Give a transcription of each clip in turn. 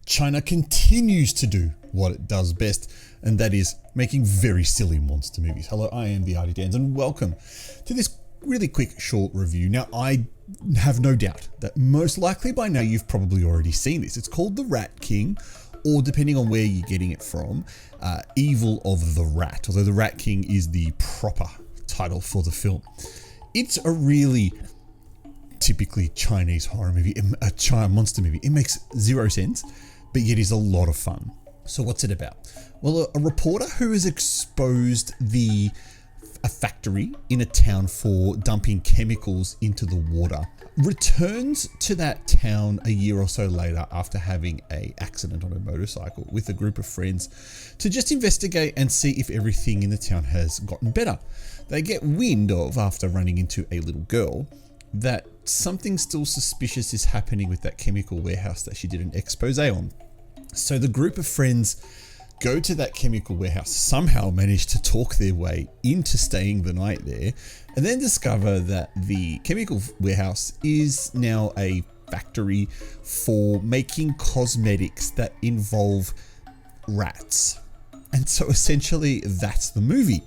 China continues to do what it does best, and that is making very silly monster movies. Hello, I am the Arty Dans, and welcome to this really quick short review. Now, I have no doubt that most likely by now you've probably already seen this. It's called The Rat King, or depending on where you're getting it from, Evil of the Rat, although The Rat King is the proper title for the film. It's a really typically Chinese horror movie, a China monster movie. It makes zero sense, but yet is a lot of fun. So what's it about? Well, a reporter who has exposed a factory in a town for dumping chemicals into the water returns to that town a year or so later after having an accident on a motorcycle with a group of friends to just investigate and see if everything in the town has gotten better. They get wind of, after running into a little girl, that something still suspicious is happening with that chemical warehouse that she did an expose on. So the group of friends go to that chemical warehouse, somehow manage to talk their way into staying the night there, and then discover that the chemical warehouse is now a factory for making cosmetics that involve rats. And so essentially that's the movie.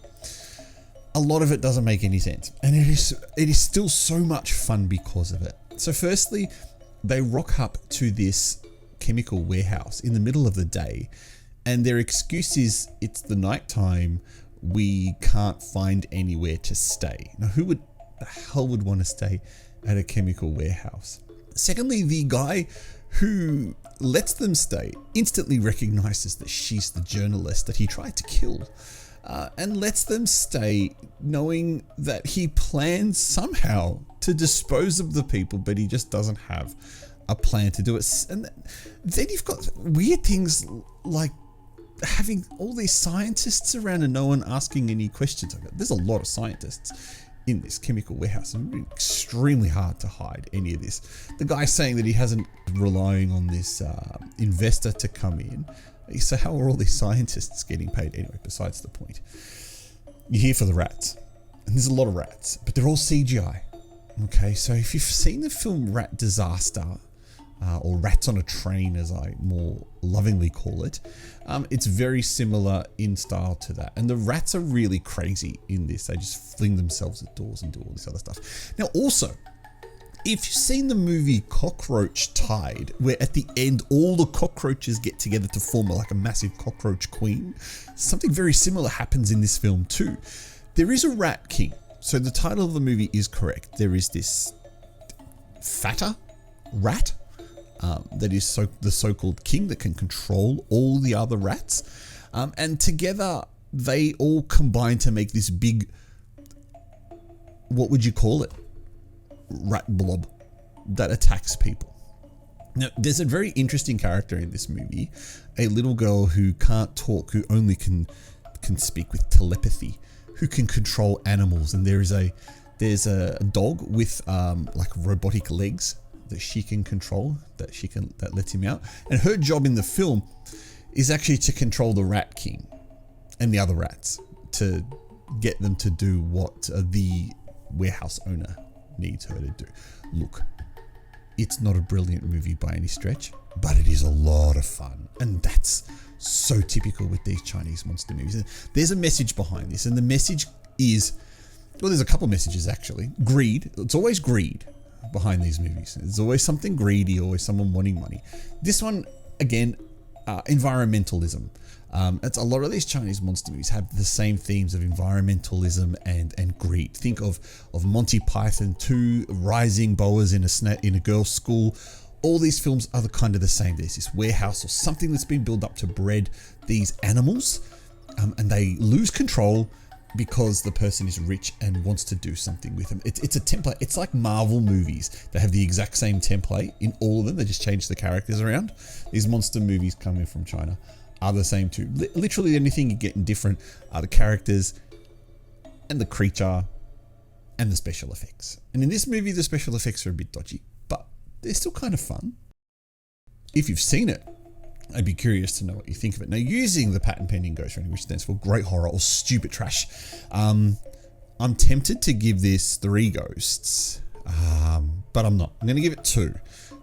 A lot of it doesn't make any sense, and it is still so much fun because of it. So firstly, they rock up to this chemical warehouse in the middle of the day, and their excuse is it's the nighttime, we can't find anywhere to stay. Now, who the hell would want to stay at a chemical warehouse? Secondly, the guy who lets them stay instantly recognizes that she's the journalist that he tried to kill. And lets them stay knowing that he plans somehow to dispose of the people, but he just doesn't have a plan to do it. And then you've got weird things like having all these scientists around and no one asking any questions. There's a lot of scientists in this chemical warehouse, and it's extremely hard to hide any of this. The guy saying that he hasn't relying on this investor to come in. So how are all these scientists getting paid? Anyway, besides the point. You're here for the rats. And there's a lot of rats, but they're all CGI. Okay, so if you've seen the film Rat Disaster, or Rats on a Train as I more lovingly call it, it's very similar in style to that. And the rats are really crazy in this. They just fling themselves at doors and do all this other stuff. Now also, if you've seen the movie Cockroach Tide, where at the end all the cockroaches get together to form like a massive cockroach queen, something very similar happens in this film too. There is a rat king. So the title of the movie is correct. There is this fatter rat that is the so-called king that can control all the other rats. And together they all combine to make this big, what would you call it? Rat blob that attacks people. Now, there's a very interesting character in this movie, a little girl who can't talk, who only can speak with telepathy, who can control animals, and there's a dog with like robotic legs that she can control, that lets him out, and her job in the film is actually to control the Rat King and the other rats, to get them to do what the warehouse owner needs her to do. Look, it's not a brilliant movie by any stretch, but it is a lot of fun, and that's so typical with these Chinese monster movies. There's a message behind this, and the message is, well, there's a couple messages actually. Greed. It's always greed behind these movies. There's always something greedy, always someone wanting money. This one, again, environmentalism. It's a lot of these Chinese monster movies have the same themes of environmentalism and greed. Think of Monty Python, two rising boas in a girls' school. All these films are kind of the same. There's this warehouse or something that's been built up to breed these animals, and they lose control because the person is rich and wants to do something with them. It's a template. It's like Marvel movies. They have the exact same template in all of them. They just change the characters around. These monster movies coming from China are the same too. Literally anything you get in different are the characters and the creature and the special effects. And in this movie, the special effects are a bit dodgy, but they're still kind of fun. If you've seen it, I'd be curious to know what you think of it. Now, using the patent pending ghost rating, which stands for great horror or stupid trash, I'm tempted to give this 3 ghosts, but I'm not. I'm going to give it 2.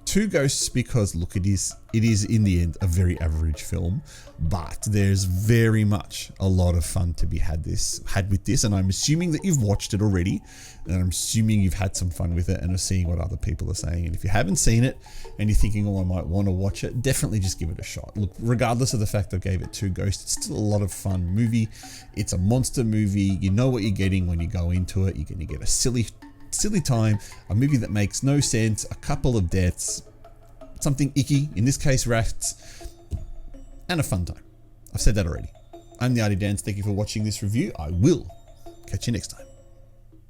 2 ghosts because, look, it is in the end a very average film, but there's very much a lot of fun to be had with this, and I'm assuming that you've watched it already, and I'm assuming you've had some fun with it and are seeing what other people are saying. And if you haven't seen it and you're thinking, oh, I might want to watch it, definitely just give it a shot. Look, regardless of the fact I gave it 2 ghosts, it's still a lot of fun movie. It's a monster movie. You know what you're getting when you go into it. You're going to get a silly time, a movie that makes no sense, a couple of deaths, something icky, in this case rats, and a fun time. I've said that already. I'm the Arty Dans. Thank you for watching this review. I will catch you next time.